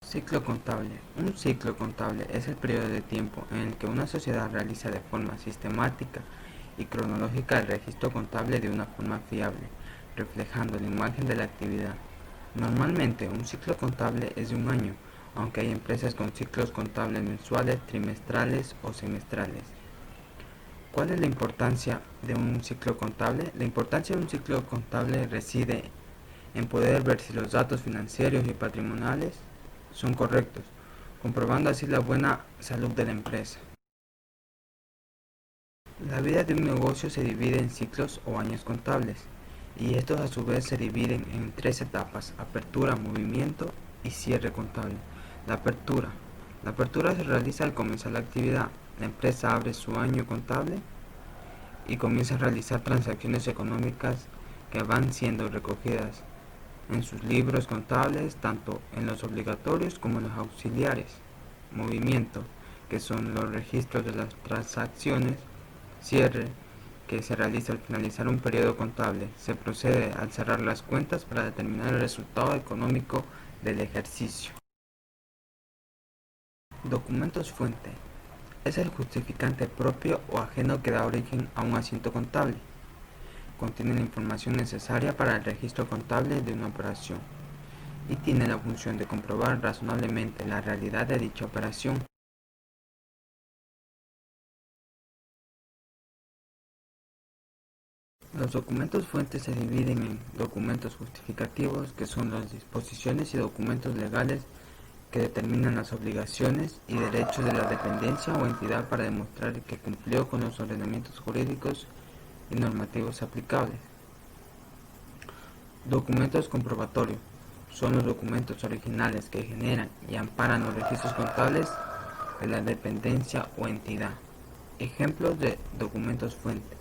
Ciclo contable. Un ciclo contable es el periodo de tiempo en el que una sociedad realiza de forma sistemática y cronológica el registro contable de una forma fiable, reflejando la imagen de la actividad. Normalmente un ciclo contable es de un año, aunque hay empresas con ciclos contables mensuales, trimestrales o semestrales. ¿Cuál es la importancia de un ciclo contable? La importancia de un ciclo contable reside en poder ver si los datos financieros y patrimoniales son correctos, comprobando así la buena salud de la empresa. La vida de un negocio se divide en ciclos o años contables, y estos a su vez se dividen en tres etapas: apertura, movimiento y cierre contable. La apertura. La apertura se realiza al comenzar la actividad. La empresa abre su año contable y comienza a realizar transacciones económicas que van siendo recogidas en sus libros contables, tanto en los obligatorios como en los auxiliares. Movimiento, que son los registros de las transacciones. Cierre, que se realiza al finalizar un periodo contable. Se procede al cerrar las cuentas para determinar el resultado económico del ejercicio. Documentos fuente. Es el justificante propio o ajeno que da origen a un asiento contable. Contiene la información necesaria para el registro contable de una operación y tiene la función de comprobar razonablemente la realidad de dicha operación. Los documentos fuentes se dividen en documentos justificativos, que son las disposiciones y documentos legales que determinan las obligaciones y derechos de la dependencia o entidad para demostrar que cumplió con los ordenamientos jurídicos y normativos aplicables. Documentos comprobatorios son los documentos originales que generan y amparan los registros contables de la dependencia o entidad. Ejemplos de documentos fuente.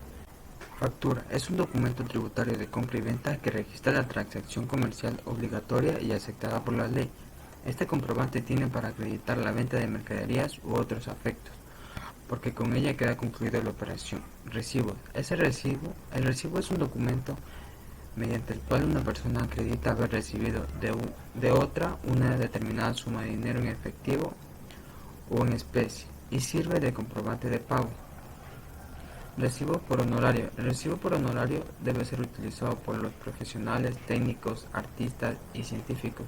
Factura es un documento tributario de compra y venta que registra la transacción comercial obligatoria y aceptada por la ley. Este comprobante tiene para acreditar la venta de mercaderías u otros afectos, porque con ella queda concluida la operación. Recibo. El recibo es un documento mediante el cual una persona acredita haber recibido de otra una determinada suma de dinero en efectivo o en especie y sirve de comprobante de pago. Recibo por honorario. El recibo por honorario debe ser utilizado por los profesionales, técnicos, artistas y científicos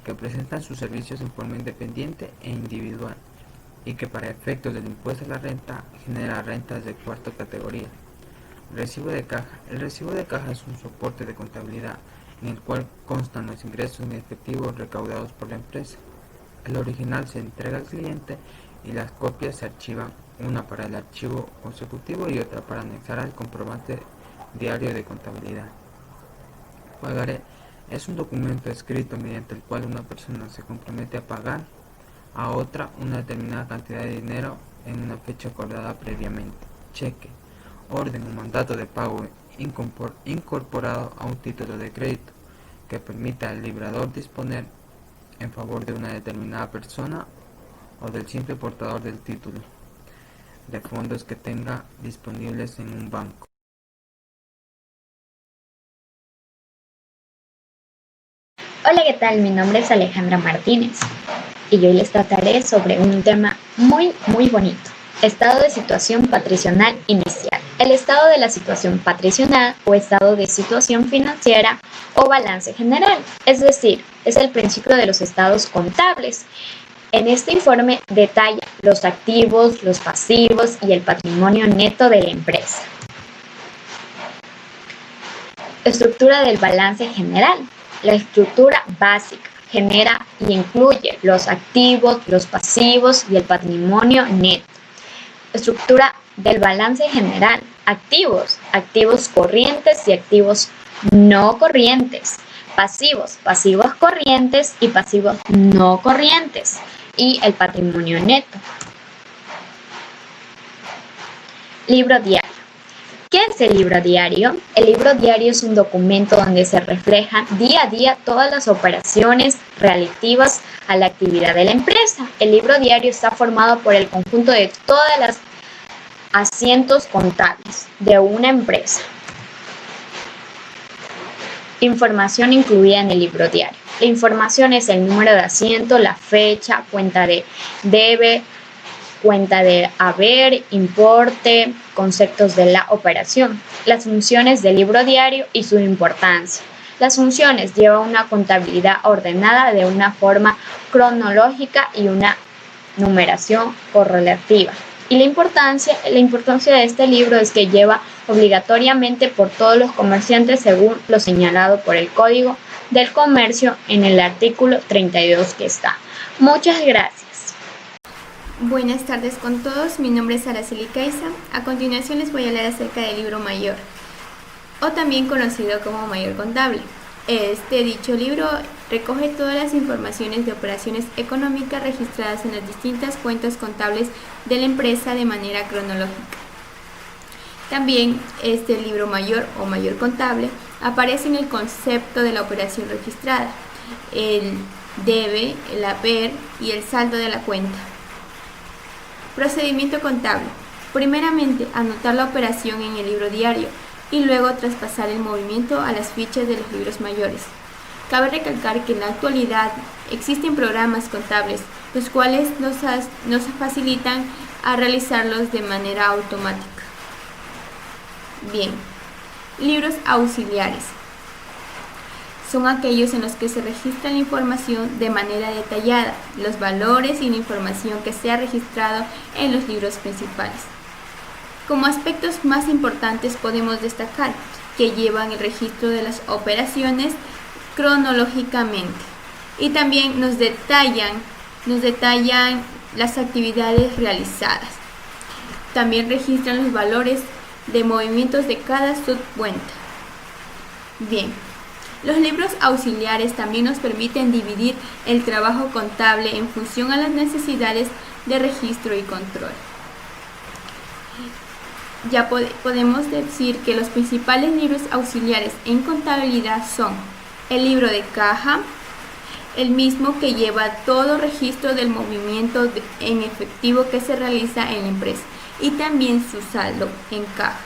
que presentan sus servicios en forma independiente e individual y que para efectos del impuesto a la renta genera rentas de cuarta categoría. Recibo de caja. El recibo de caja es un soporte de contabilidad en el cual constan los ingresos en efectivo recaudados por la empresa. El original se entrega al cliente y las copias se archivan, una para el archivo consecutivo y otra para anexar al comprobante diario de contabilidad. Pagaré es un documento escrito mediante el cual una persona se compromete a pagar a otra una determinada cantidad de dinero en una fecha acordada previamente. Cheque, orden o mandato de pago incorporado a un título de crédito que permita al librador disponer en favor de una determinada persona o del simple portador del título de fondos que tenga disponibles en un banco. Hola, ¿qué tal? Mi nombre es Alejandra Martínez y hoy les trataré sobre un tema muy bonito: estado de situación patricional inicial. El estado de la situación patricional o estado de situación financiera o balance general, es decir, es el principio de los estados contables. En este informe detalla los activos, los pasivos y el patrimonio neto de la empresa. Estructura del balance general. La estructura básica genera y incluye los activos, los pasivos y el patrimonio neto. Estructura del balance general. Activos, activos corrientes y activos no corrientes. Pasivos, pasivos corrientes y pasivos no corrientes. Y el patrimonio neto. Libro diario. ¿Qué es el libro diario? El libro diario es un documento donde se reflejan día a día todas las operaciones relativas a la actividad de la empresa. El libro diario está formado por el conjunto de todas las asientos contables de una empresa. Información incluida en el libro diario. La información es el número de asiento, la fecha, cuenta de debe, cuenta de haber, importe, conceptos de la operación, las funciones del libro diario y su importancia. Las funciones llevan una contabilidad ordenada de una forma cronológica y una numeración correlativa. Y la importancia de este libro es que lleva obligatoriamente por todos los comerciantes según lo señalado por el Código del Comercio en el artículo 32 que está. Muchas gracias. Buenas tardes con todos, mi nombre es Araceli Caiza. A continuación les voy a hablar acerca del libro mayor, o también conocido como mayor contable. Dicho libro recoge todas las informaciones de operaciones económicas registradas en las distintas cuentas contables de la empresa de manera cronológica. También este libro mayor o mayor contable aparece en el concepto de la operación registrada, el debe, el haber y el saldo de la cuenta. Procedimiento contable. Primeramente, anotar la operación en el libro diario y luego traspasar el movimiento a las fichas de los libros mayores. Cabe recalcar que en la actualidad existen programas contables, los cuales nos facilitan a realizarlos de manera automática. Bien, libros auxiliares. Son aquellos en los que se registra la información de manera detallada, los valores y la información que se ha registrado en los libros principales. Como aspectos más importantes podemos destacar que llevan el registro de las operaciones cronológicamente y también nos detallan las actividades realizadas. También registran los valores de movimientos de cada subcuenta. Bien, los libros auxiliares también nos permiten dividir el trabajo contable en función a las necesidades de registro y control. Ya podemos decir que los principales libros auxiliares en contabilidad son el libro de caja, el mismo que lleva todo registro del movimiento en efectivo que se realiza en la empresa y también su saldo en caja.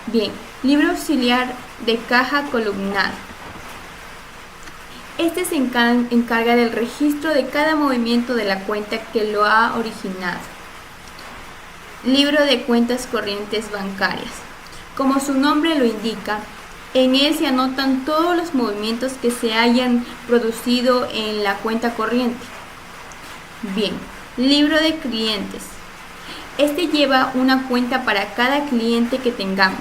Bien, libro auxiliar de caja columnado. Este se encarga del registro de cada movimiento de la cuenta que lo ha originado. Libro de cuentas corrientes bancarias. Como su nombre lo indica, en él se anotan todos los movimientos que se hayan producido en la cuenta corriente. Bien, libro de clientes. Este lleva una cuenta para cada cliente que tengamos.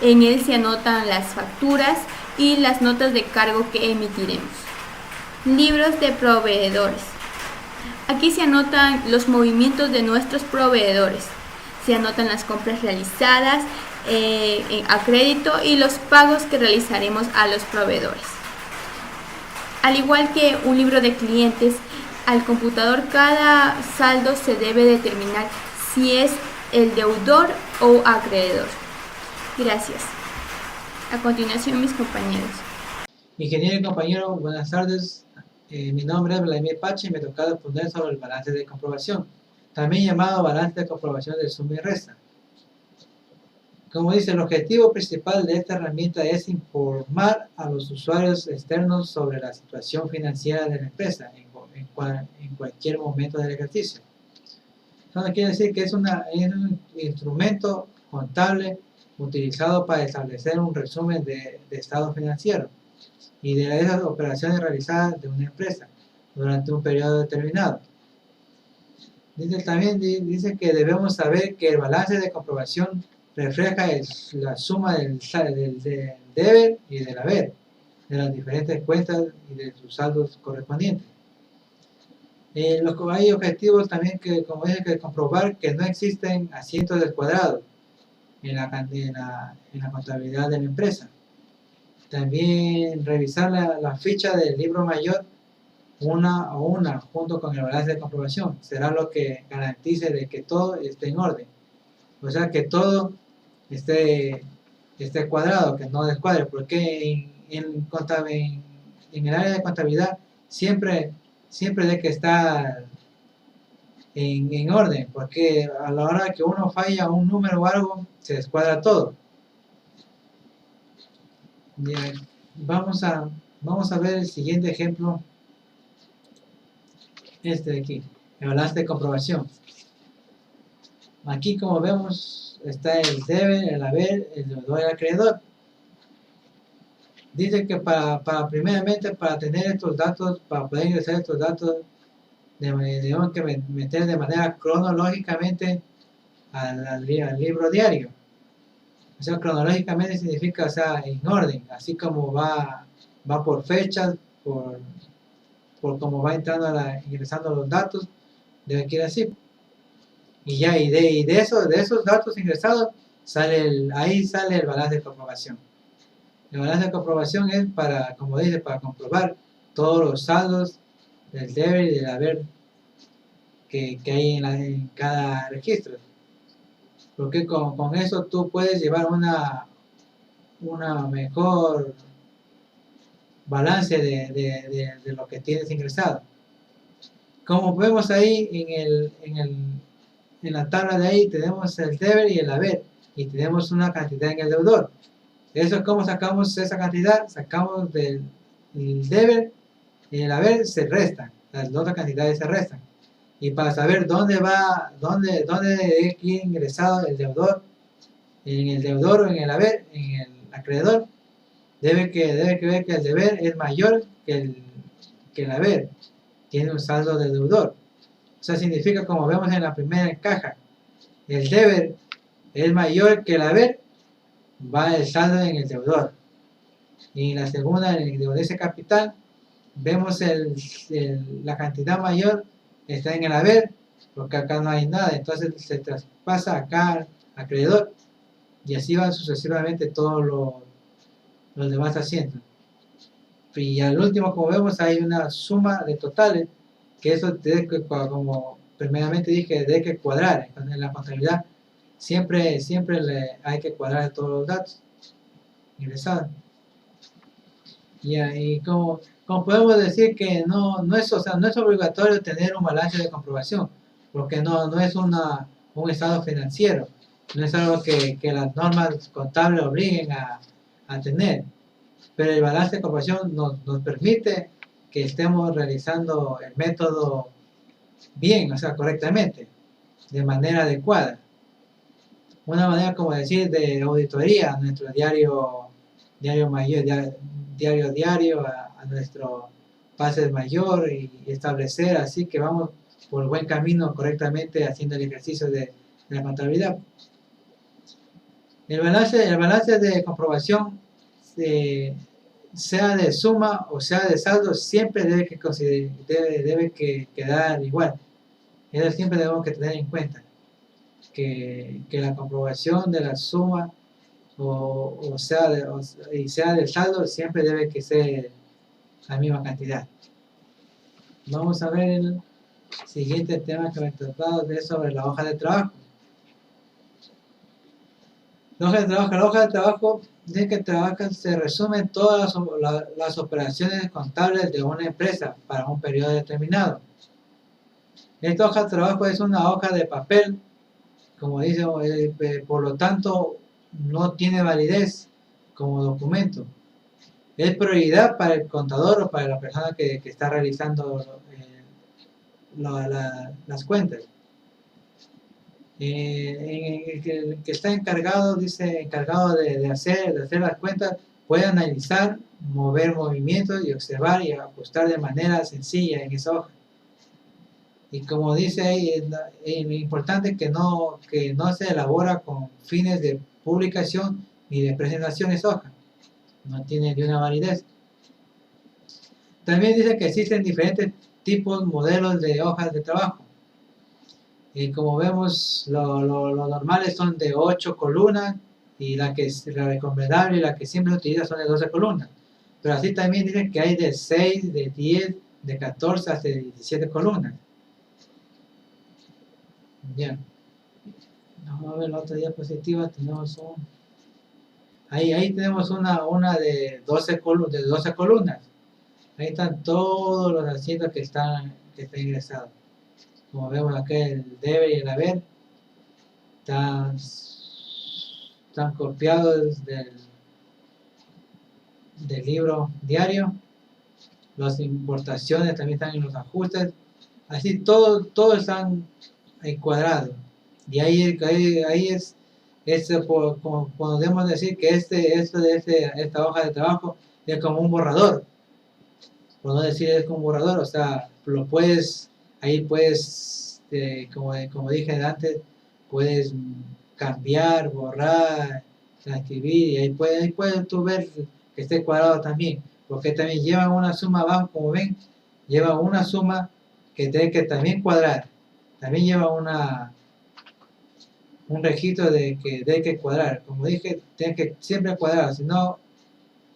En él se anotan las facturas y las notas de cargo que emitiremos. Libros de proveedores. Aquí se anotan los movimientos de nuestros proveedores. Se anotan las compras realizadas a crédito y los pagos que realizaremos a los proveedores. Al igual que un libro de clientes, al computador cada saldo se debe determinar si es el deudor o acreedor. Gracias. A continuación, mis compañeros. Ingeniero y compañero, buenas tardes. Mi nombre es Vladimir Pache y me toca responder sobre el balance de comprobación, también llamado balance de comprobación de suma y resta. Como dice, el objetivo principal de esta herramienta es informar a los usuarios externos sobre la situación financiera de la empresa en cualquier momento del ejercicio. Esto quiere decir que es un instrumento contable utilizado para establecer un resumen de estado financiero y de esas operaciones realizadas de una empresa durante un periodo determinado. Dice que debemos saber que el balance de comprobación refleja la suma del deber y del haber de las diferentes cuentas y de sus saldos correspondientes. Hay objetivos también que, como dice, que comprobar que no existen asientos descuadrados en la contabilidad de la empresa. También revisar la ficha del libro mayor una a una junto con el balance de comprobación. Será lo que garantice de que todo esté en orden. O sea, que todo esté cuadrado, que no descuadre, porque en el área de contabilidad siempre debe que estar en orden, porque a la hora que uno falla un número o algo, se descuadra todo. Bien, vamos a Vamos a ver el siguiente ejemplo, este de aquí, el balance de comprobación. Aquí, como vemos, está el deber, el haber, el deudor y el acreedor. Dice que primeramente, para tener estos datos, para poder ingresar estos datos, debemos que meter de manera cronológicamente al libro diario. O sea, cronológicamente significa, o sea, en orden, así como va por fechas, por cómo va entrando ingresando los datos, debe ir así. Y ya, y de esos datos ingresados, ahí sale el balance de comprobación. El balance de comprobación es para, como dice, para comprobar todos los saldos del deber y del haber que hay en cada registro. Porque con eso tú puedes llevar una mejor balance de lo que tienes ingresado. Como vemos ahí en la tabla de ahí, tenemos el deber y el haber, y tenemos una cantidad en el deudor. Eso, ¿cómo sacamos esa cantidad? Sacamos del deber y el haber se restan, las otras cantidades se restan. Y para saber dónde debe ir ingresado el deudor, en el deudor o en el haber, en el acreedor, debe que ver que el deber es mayor que el haber, tiene un saldo de deudor. O sea, significa, como vemos en la primera caja, el deber es mayor que el haber, va el saldo en el deudor. Y en la segunda, en el deudor de ese capital, vemos la cantidad mayor está en el haber, porque acá no hay nada, entonces se traspasa acá al acreedor, y así van sucesivamente todos los demás asientos. Y al último, como vemos, hay una suma de totales, que eso como primeramente dije, debe que cuadrar. Entonces, en la contabilidad siempre hay que cuadrar todos los datos ingresados. Y como podemos decir que no es obligatorio tener un balance de comprobación, porque no es un estado financiero, no es algo que las normas contables obliguen a tener. Pero el balance de comprobación nos permite que estemos realizando el método bien, o sea, correctamente, de manera adecuada. Una manera, como decir, de auditoría, nuestro diario mayor, diario a nuestro pase mayor, y establecer así que vamos por el buen camino correctamente haciendo el ejercicio de la contabilidad. El balance de comprobación, sea de suma o sea de saldo, siempre debe quedar igual. Eso siempre debemos que tener en cuenta, que la comprobación de la suma sea del saldo siempre debe que ser la misma cantidad. Vamos a ver el siguiente tema que me he tratado de sobre la hoja de trabajo. La hoja de trabajo dice que se resumen todas las operaciones contables de una empresa para un periodo determinado. Esta hoja de trabajo es una hoja de papel, como dice, por lo tanto no tiene validez como documento. Es prioridad para el contador o para la persona que está realizando las cuentas. El que está encargado de hacer las cuentas, puede analizar, mover movimientos y observar y ajustar de manera sencilla en esa hoja. Y como dice ahí, es importante que no se elabora con fines de publicación ni de presentación esa hoja. No tiene ni una validez. También dice que existen diferentes tipos, modelos de hojas de trabajo. Y como vemos, lo normales son de 8 columnas, y la recomendable y la que siempre se utiliza son de 12 columnas. Pero así también dicen que hay de 6, de 10, de 14 hasta 17 columnas. Bien. Vamos a ver la otra diapositiva. Tenemos ahí tenemos una de 12 columnas. Ahí están todos los asientos que están ingresados. Como vemos acá, el deber y el haber están copiados del libro diario, las importaciones también están en los ajustes, así todo están encuadrados. Y ahí es como podemos decir que esta hoja de trabajo es como un borrador, por no decir es como un borrador, o sea, ahí puedes, como dije antes, puedes cambiar, borrar, transcribir, y ahí puedes tú ver que esté cuadrado también, porque también lleva una suma abajo, como ven, lleva una suma que tiene que también cuadrar, también lleva un registro de que hay que cuadrar, como dije, tiene que siempre cuadrar, si no,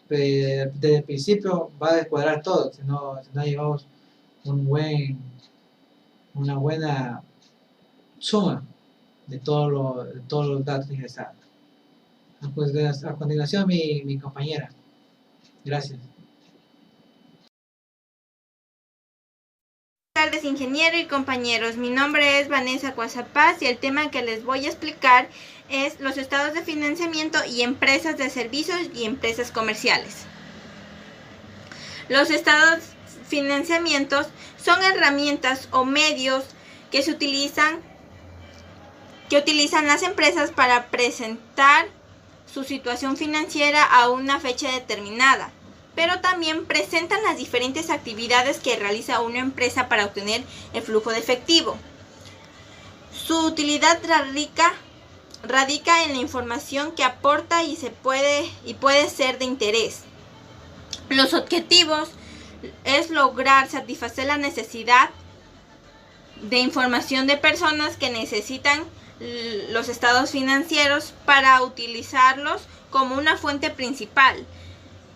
desde el principio va a descuadrar todo, si no llevamos una buena suma de todos los datos ingresados. A continuación, mi compañera. Gracias. Buenas tardes, ingeniero y compañeros. Mi nombre es Vanessa Cuazapaz y el tema que les voy a explicar es los estados de financiamiento y empresas de servicios y empresas comerciales. Los estados de financiamiento son herramientas o medios que utilizan las empresas para presentar su situación financiera a una fecha determinada, pero también presentan las diferentes actividades que realiza una empresa para obtener el flujo de efectivo. Su utilidad radica en la información que aporta y puede ser de interés. Los objetivos es lograr satisfacer la necesidad de información de personas que necesitan los estados financieros para utilizarlos como una fuente principal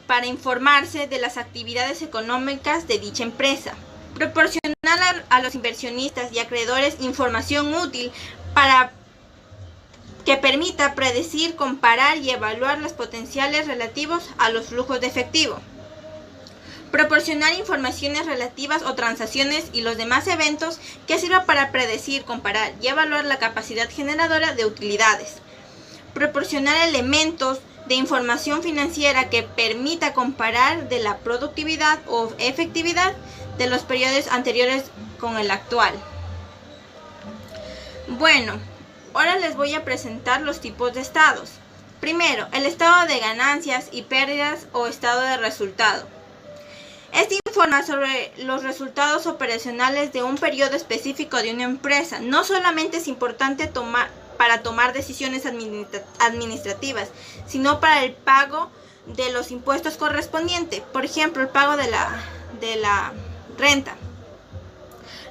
para informarse de las actividades económicas de dicha empresa. Proporcionar a los inversionistas y acreedores información útil para que permita predecir, comparar y evaluar los potenciales relativos a los flujos de efectivo. Proporcionar informaciones relativas o transacciones y los demás eventos que sirvan para predecir, comparar y evaluar la capacidad generadora de utilidades. Proporcionar elementos de información financiera que permita comparar de la productividad o efectividad de los periodos anteriores con el actual. Bueno, ahora les voy a presentar los tipos de estados. Primero, el estado de ganancias y pérdidas o estado de resultado. Este informa sobre los resultados operacionales de un periodo específico de una empresa. No solamente es importante para tomar decisiones administrativas, sino para el pago de los impuestos correspondientes, por ejemplo, el pago de la renta.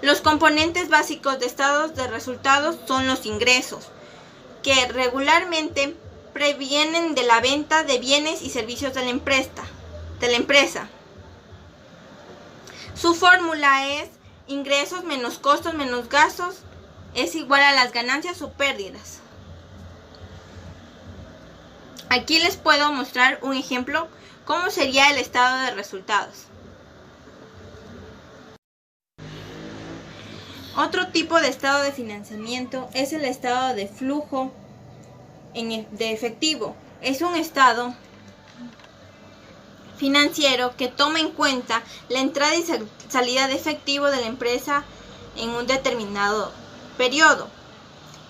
Los componentes básicos de estados de resultados son los ingresos, que regularmente provienen de la venta de bienes y servicios de la empresa. Su fórmula es ingresos menos costos menos gastos es igual a las ganancias o pérdidas. Aquí les puedo mostrar un ejemplo cómo sería el estado de resultados. Otro tipo de estado de financiamiento es el estado de flujo de efectivo. Es un estado financiero que toma en cuenta la entrada y salida de efectivo de la empresa en un determinado periodo.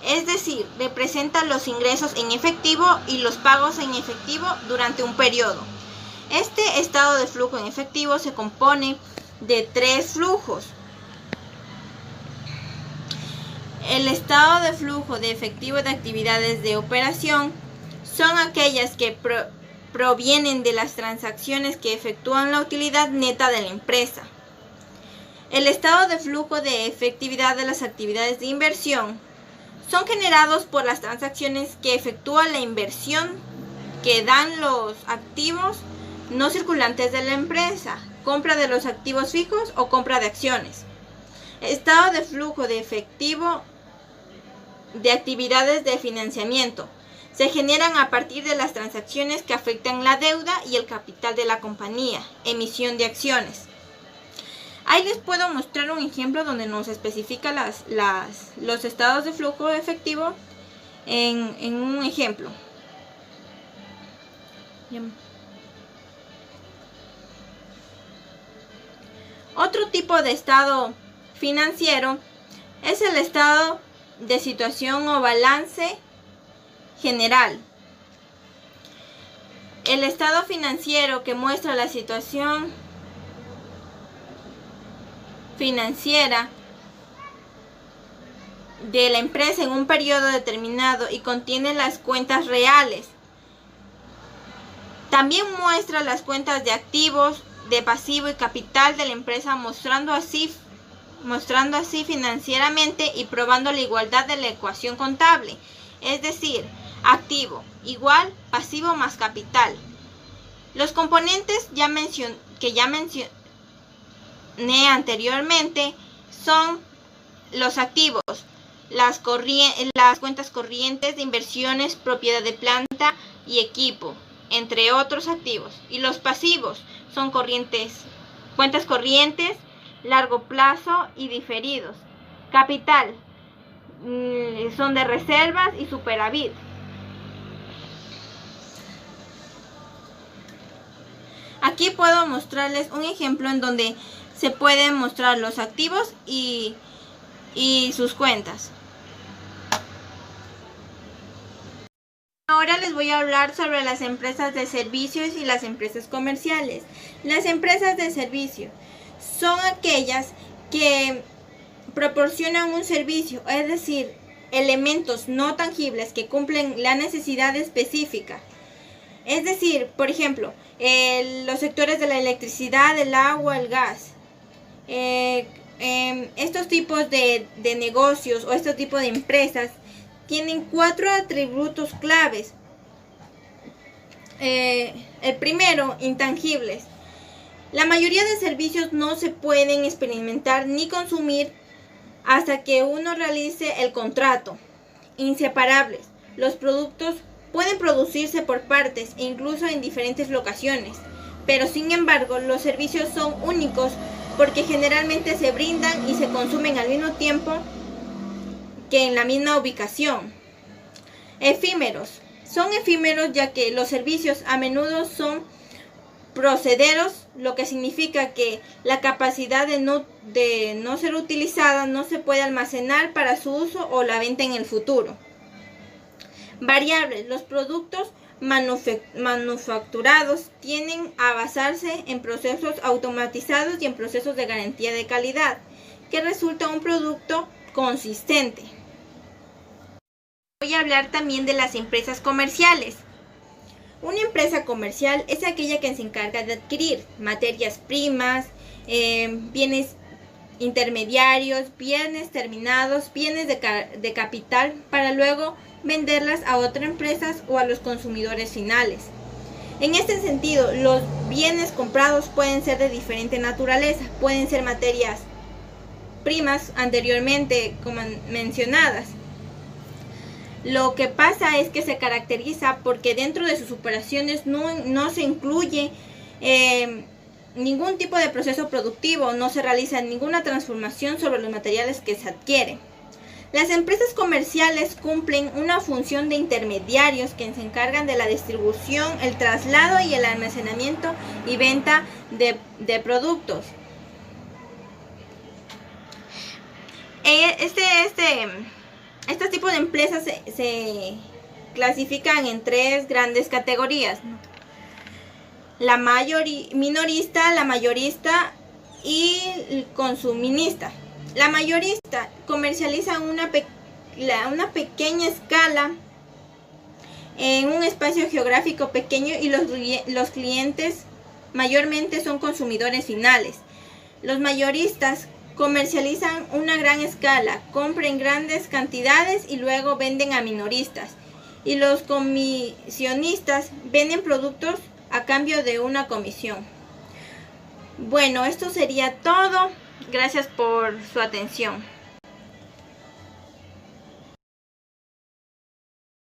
Es decir, representa los ingresos en efectivo y los pagos en efectivo durante un periodo. Este estado de flujo en efectivo se compone de 3 flujos. El estado de flujo de efectivo de actividades de operación son aquellas que provienen de las transacciones que efectúan la utilidad neta de la empresa. El estado de flujo de efectividad de las actividades de inversión son generados por las transacciones que efectúa la inversión que dan los activos no circulantes de la empresa, compra de los activos fijos o compra de acciones. Estado de flujo de efectivo de actividades de financiamiento se generan a partir de las transacciones que afectan la deuda y el capital de la compañía, emisión de acciones. Ahí les puedo mostrar un ejemplo donde nos especifica los estados de flujo de efectivo en un ejemplo. Otro tipo de estado financiero es el estado de situación o balance general. El estado financiero que muestra la situación financiera de la empresa en un periodo determinado y contiene las cuentas reales. También muestra las cuentas de activos, de pasivo y capital de la empresa, mostrando así financieramente y probando la igualdad de la ecuación contable, es decir, activo igual pasivo más capital. Los componentes que ya mencioné anteriormente son los activos, las cuentas corrientes de inversiones, propiedad de planta y equipo, entre otros activos. Y los pasivos son cuentas corrientes, largo plazo y diferidos. Capital son de reservas y superávit. Aquí puedo mostrarles un ejemplo en donde se pueden mostrar los activos y sus cuentas. Ahora les voy a hablar sobre las empresas de servicios y las empresas comerciales. Las empresas de servicio son aquellas que proporcionan un servicio, es decir, elementos no tangibles que cumplen la necesidad específica. Es decir, por ejemplo, los sectores de la electricidad, el agua, el gas. Estos tipos de negocios o este tipo de empresas tienen 4 atributos claves. El primero, intangibles. La mayoría de servicios no se pueden experimentar ni consumir hasta que uno realice el contrato. Inseparables. Los productos pueden producirse por partes e incluso en diferentes locaciones, pero sin embargo los servicios son únicos porque generalmente se brindan y se consumen al mismo tiempo que en la misma ubicación. Efímeros. Son efímeros ya que los servicios a menudo son procederos, lo que significa que la capacidad de no ser utilizada no se puede almacenar para su uso o la venta en el futuro. Variables. Los productos manufacturados tienden a basarse en procesos automatizados y en procesos de garantía de calidad, que resulta un producto consistente. Voy a hablar también de las empresas comerciales. Una empresa comercial es aquella que se encarga de adquirir materias primas, bienes intermediarios, bienes terminados, bienes de capital, para luego venderlas a otras empresas o a los consumidores finales. En este sentido, los bienes comprados pueden ser de diferente naturaleza, pueden ser materias primas anteriormente como mencionadas. Lo que pasa es que se caracteriza porque dentro de sus operaciones no se incluye ningún tipo de proceso productivo, no se realiza ninguna transformación sobre los materiales que se adquieren. Las empresas comerciales cumplen una función de intermediarios que se encargan de la distribución, el traslado y el almacenamiento y venta de productos. Estos tipos de empresas se clasifican en 3 grandes categorías, ¿no? La minorista, la mayorista y el consumista. La mayorista comercializa una pequeña escala en un espacio geográfico pequeño y los clientes mayormente son consumidores finales. Los mayoristas comercializan una gran escala, compran grandes cantidades y luego venden a minoristas. Y los comisionistas venden productos a cambio de una comisión. Bueno, esto sería todo. Gracias por su atención.